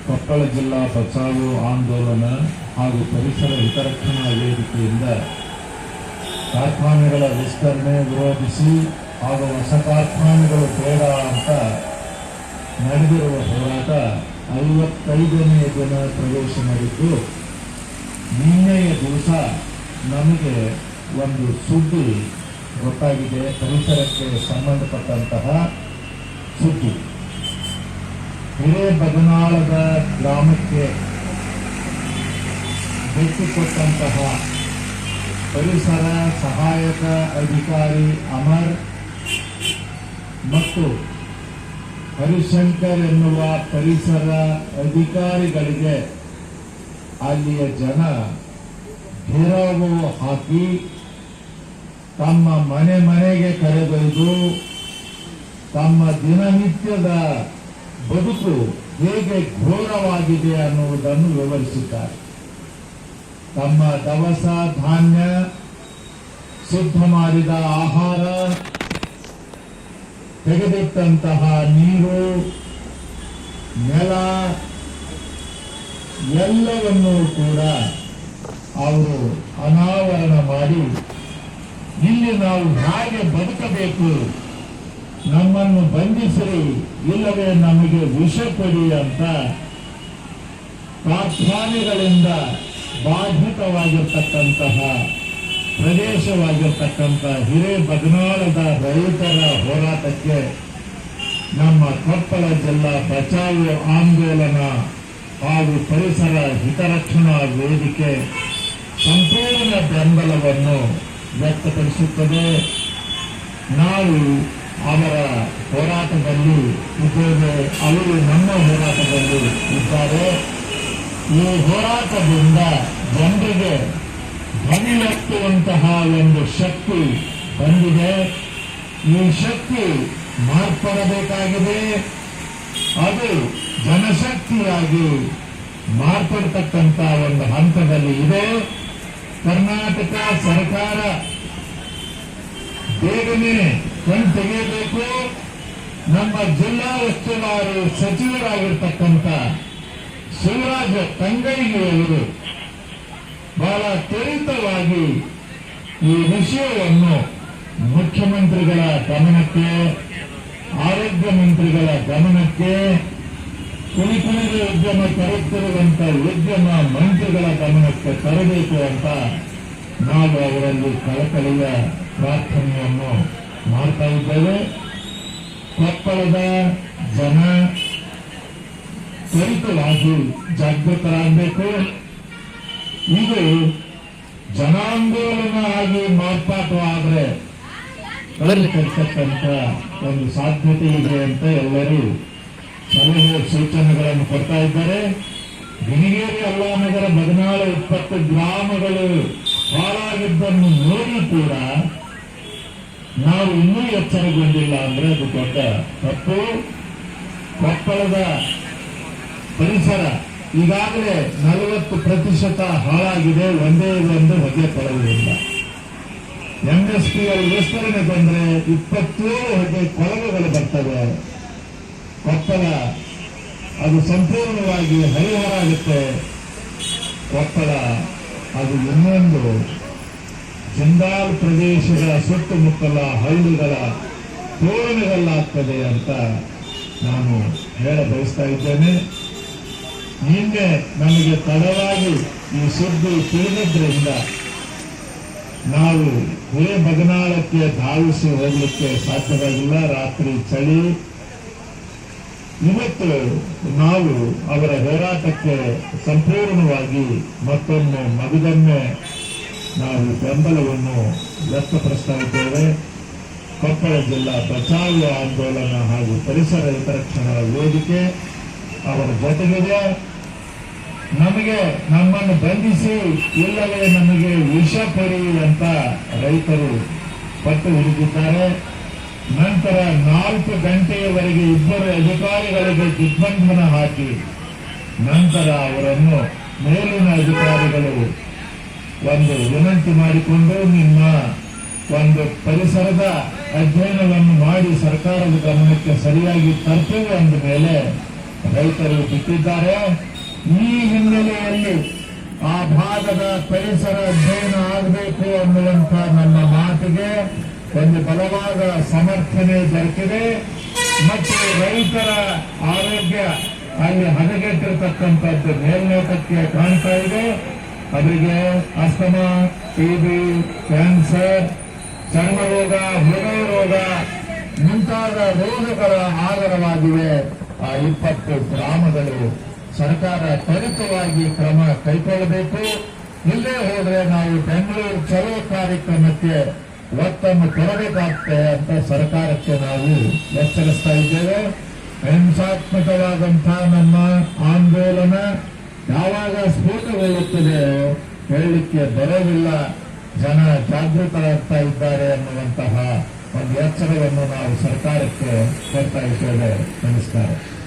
ಕೊಪ್ಪಳ ಜಿಲ್ಲಾ ಬಚಾವು ಆಂದೋಲನ ಹಾಗೂ ಪರಿಸರ ಹಿತರಕ್ಷಣಾ ವೇದಿಕೆಯಿಂದ ಕಾರ್ಖಾನೆಗಳ ವಿಸ್ತರಣೆ ವಿರೋಧಿಸಿ ಹಾಗೂ ಹೊಸ ಕಾರ್ಖಾನೆಗಳು ಬೇಡ ಅಂತ ನಡೆದಿರುವ ಹೋರಾಟ 55ನೇ ದಿನ ಪ್ರವೇಶ ಮಾಡಿದ್ದು, ನಿನ್ನೆಯ ದಿವಸ ನಮಗೆ ಒಂದು ಸುದ್ದಿ ಗೊತ್ತಾಗಿದೆ. ಪರಿಸರಕ್ಕೆ ಸಂಬಂಧಪಟ್ಟಂತಹ ಸುದ್ದಿ. ಹಿರೇಬಗನಾಳದ ಗ್ರಾಮಕ್ಕೆ ಭೇಟಿ ಕೊಟ್ಟಂತಹ ಪರಿಸರ ಸಹಾಯಕ ಅಧಿಕಾರಿ ಅಮರ್ ಮತ್ತು ಹರಿಶಂಕರ್ ಎನ್ನುವ ಪರಿಸರ ಅಧಿಕಾರಿಗಳಿಗೆ ಅಲ್ಲಿಯ ಜನ ಘೇರಾವು ಹಾಕಿ ತಮ್ಮ ಮನೆಗೆ ಕರೆದೊಯ್ದು ತಮ್ಮ ದಿನನಿತ್ಯದ ಬದುಕು ಹೇಗೆ ಘೋರವಾಗಿದೆ ಅನ್ನುವುದನ್ನು ವಿವರಿಸಿದ್ದಾರೆ. ತಮ್ಮ ದವಸ ಧಾನ್ಯ, ಶುದ್ಧ ಮಾಡಿದ ಆಹಾರ, ತೆಗೆದಿಟ್ಟಂತಹ ನೀರು, ನೆಲ ಎಲ್ಲವನ್ನೂ ಕೂಡ ಅವರು ಅನಾವರಣ ಮಾಡಿ ಇಲ್ಲಿ ನಾವು ಹೇಗೆ ಬದುಕಬೇಕು, ನಮ್ಮನ್ನು ಬಂಧಿಸಿರಿ ಇಲ್ಲವೇ ನಮಗೆ ವಿಷ ಕೊಡಿ ಅಂತ ಕಾರ್ಖಾನೆಗಳಿಂದ ಬಾಧಿತವಾಗಿರ್ತಕ್ಕಂತಹ ಪ್ರದೇಶವಾಗಿರ್ತಕ್ಕಂಥ ಹಿರೇಬಗನಾಳದ ರೈತರ ಹೋರಾಟಕ್ಕೆ ನಮ್ಮ ಕೊಪ್ಪಳ ಜಿಲ್ಲಾ ಬಚಾವು ಆಂದೋಲನ ಹಾಗೂ ಪರಿಸರ ಹಿತರಕ್ಷಣಾ ವೇದಿಕೆ ಸಂಪೂರ್ಣ ಬೆಂಬಲವನ್ನು ವ್ಯಕ್ತಪಡಿಸುತ್ತದೆ. ನಾವು ಅವರ ಹೋರಾಟದಲ್ಲಿ ಇದ್ದೇವೆ, ಅವರು ನಮ್ಮ ಹೋರಾಟದಲ್ಲಿ ಇದ್ದಾರೆ. ಈ ಹೋರಾಟದಿಂದ ಜನರಿಗೆ ಧ್ವನಿಯೆತ್ತುವಂತಹ ಒಂದು ಶಕ್ತಿ ಬಂದಿದೆ. ಈ ಶಕ್ತಿ ಮಾರ್ಪಡಬೇಕಾಗಿದೆ. ಅದು ಜನಶಕ್ತಿಯಾಗಿ ಮಾರ್ಪಡ್ತಕ್ಕಂಥ ಒಂದು ಹಂತದಲ್ಲಿ ಇದೆ. ಕರ್ನಾಟಕ ಸರ್ಕಾರ ಬೇಗನೆ ಕಣ್ತೆಗೆಯಬೇಕು. ನಮ್ಮ ಜಿಲ್ಲಾ ಉಸ್ತುವಾರಿ ಸಚಿವರಾಗಿರ್ತಕ್ಕಂಥ ಶಿವರಾಜ ತಂಗಡಗಿಯವರು ಬಹಳ ತ್ವರಿತವಾಗಿ ಈ ವಿಷಯವನ್ನು ಮುಖ್ಯಮಂತ್ರಿಗಳ ಗಮನಕ್ಕೆ, ಆರೋಗ್ಯ ಮಂತ್ರಿಗಳ ಗಮನಕ್ಕೆ, ಕುಣಿಕುಣಿಗೆ ಉದ್ಯಮ ತರುತ್ತಿರುವಂತ ಉದ್ಯಮ ಮಂತ್ರಿಗಳ ಗಮನಕ್ಕೆ ತರಬೇಕು ಅಂತ ನಾವು ಅವರಲ್ಲಿ ಕಳಕಳಿಯ ಪ್ರಾರ್ಥನೆಯನ್ನು ಮಾಡ್ತಾ ಇದ್ದೇವೆ. ಕೊಪ್ಪಳದ ಜನ ತ್ವರಿತವಾಗಿ ಜಾಗೃತರಾಗಬೇಕು. ಇದು ಜನಾಂದೋಲನ ಆಗಿ ಮಾರ್ಪಾಟವಾದರೆ ಕರ್ತಕ್ಕಂಥ ಒಂದು ಸಾಧ್ಯತೆ ಇದೆ ಅಂತ ಎಲ್ಲರೂ ಸಲಹೆ ಸೂಚನೆಗಳನ್ನು ಕೊಡ್ತಾ ಇದ್ದಾರೆ. ಗಿಣಿಗೇರಿ, ಅಲ್ಲಾನಗರ, ಬಗನಾಳ 20 ಗ್ರಾಮಗಳು ಹಾಳಾಗಿದ್ದನ್ನು ನೋಡಿ ಕೂಡ ನಾವು ಇನ್ನೂ ಎಚ್ಚರಗೊಂಡಿಲ್ಲ ಅಂದ್ರೆ ಅದು ದೊಡ್ಡ ತಪ್ಪು. ಕೊಪ್ಪಳದ ಪರಿಸರ ಈಗಾಗಲೇ 40% ಹಾಳಾಗಿದೆ, ಒಂದೇ ಒಂದು ಹೊಗೆ ಕೊಳವೆಯಿಂದ. ಎಂಎಸ್ಪಿಎಲ್ ವಿಸ್ತರಣೆ ಬಂದ್ರೆ 27 ಹೊಗೆ ಕೊಳವೆಗಳು ಬರ್ತವೆ. ಕೊಪ್ಪಳ ಅದು ಸಂಪೂರ್ಣವಾಗಿ ಹರಿಹರ ಆಗುತ್ತೆ. ಕೊಪ್ಪಳ ಅದು ಇನ್ನೊಂದು ಜಿಂದಾಲ್ ಪ್ರದೇಶಗಳ ಸುತ್ತಮುತ್ತಲ ಹಳ್ಳಿಗಳ ತೋರಣಗಳಾಗ್ತದೆ ಅಂತ ನಾನು ಹೇಳ ಬಯಸ್ತಾ ಇದ್ದೇನೆ. ನಿನ್ನೆ ನಮಗೆ ತಡವಾಗಿ ಈ ಸುದ್ದಿ ತಿಳಿದಿದ್ದರಿಂದ ನಾವು ಹಿರೇಬಗನಾಳಕ್ಕೆ ಧಾವಿಸಿ ಹೋಗಲಿಕ್ಕೆ ಸಾಧ್ಯವಾಗಿಲ್ಲ. ರಾತ್ರಿ ಚಳಿ. ಇವತ್ತು ನಾವು ಅವರ ಹೋರಾಟಕ್ಕೆ ಸಂಪೂರ್ಣವಾಗಿ ಮತ್ತೊಮ್ಮೆ ಮಗದೊಮ್ಮೆ ನಾವು ಬೆಂಬಲವನ್ನು ವ್ಯಕ್ತಪಡಿಸ್ತಾ ಇದ್ದೇವೆ. ಕೊಪ್ಪಳ ಜಿಲ್ಲಾ ಬಚಾವು ಆಂದೋಲನ ಹಾಗೂ ಪರಿಸರ ಹಿತರಕ್ಷಣಾ ವೇದಿಕೆ ಅವರ ಜೊತೆಗಿದೆ. ನಮ್ಮನ್ನು ಬಂಧಿಸಿ ಇಲ್ಲವೇ ನಮಗೆ ವಿಷ ಕೊಡಿ ಅಂತ ರೈತರು ಪಟ್ಟು ಹಿಡಿದಿದ್ದಾರೆ. ನಂತರ 4 ಗಂಟೆಯವರೆಗೆ 2 ಅಧಿಕಾರಿಗಳಿಗೆ ದಿಗ್ಬಂಧನ ಹಾಕಿ ನಂತರ ಅವರನ್ನು ಮೇಲಿನ ಅಧಿಕಾರಿಗಳು ಒಂದು ವಿನಂತಿ ಮಾಡಿಕೊಂಡು ನಿಮ್ಮ ಒಂದು ಪರಿಸರದ ಅಧ್ಯಯನವನ್ನು ಮಾಡಿ ಸರ್ಕಾರದ ಗಮನಕ್ಕೆ ಸರಿಯಾಗಿ ತರ್ತೇವೆ ಅಂದ ಮೇಲೆ ರೈತರು ಬಿಟ್ಟಿದ್ದಾರೆ. ಈ ಹಿನ್ನೆಲೆಯಲ್ಲಿ ಆ ಭಾಗದ ಪರಿಸರ ಅಧ್ಯಯನ ಆಗಬೇಕು ಅನ್ನುವಂಥ ನನ್ನ ಮಾತಿಗೆ ಒಂದು ಬಲವಾದ ಸಮರ್ಥನೆ ದೊರಕಿದೆ. ಮತ್ತು ರೈತರ ಆರೋಗ್ಯ ಅಲ್ಲಿ ಹದಗೆಟ್ಟಿರತಕ್ಕಂಥದ್ದು ಮೇಲ್ನೋಟಕ್ಕೆ ಕಾಣ್ತಾ ಇದೆ. ಅವರಿಗೆ ಅಸ್ತಮಾ, ಟಿಬಿ, ಕ್ಯಾನ್ಸರ್, ಚರ್ಮರೋಗ, ಹೃದಯ ರೋಗ ಮುಂತಾದ ರೋಗಗಳ ಆಗರವಾಗಿವೆ. ಆ 20 ಗ್ರಾಮಗಳು ಸರ್ಕಾರ ತ್ವರಿತವಾಗಿ ಕ್ರಮ ಕೈಗೊಳ್ಳಬೇಕು. ಇಲ್ಲೇ ಹೋದ್ರೆ ನಾವು ಬೆಂಗಳೂರು ಚಲೋ ಕಾರ್ಯಕ್ರಮಕ್ಕೆ ಒತ್ತನ್ನು ಕೊಡಬೇಕಾಗ್ತದೆ ಅಂತ ಸರ್ಕಾರಕ್ಕೆ ನಾವು ಎಚ್ಚರಿಸ್ತಾ ಇದ್ದೇವೆ. ಹಿಂಸಾತ್ಮಕವಾದಂತಹ ನಮ್ಮ ಆಂದೋಲನ ಯಾವಾಗ ಸ್ಫೋಟಗೊಳ್ಳುತ್ತದೆ ಹೇಳಲಿಕ್ಕೆ ಬರೋದಿಲ್ಲ. ಜನ ಜಾಗೃತರಾಗ್ತಾ ಇದ್ದಾರೆ ಅನ್ನುವಂತಹ ಒಂದು ಎಚ್ಚರವನ್ನು ನಾವು ಸರ್ಕಾರಕ್ಕೆ ಕೊಡ್ತಾ ಇದ್ದೇವೆ. ನಮಸ್ಕಾರ.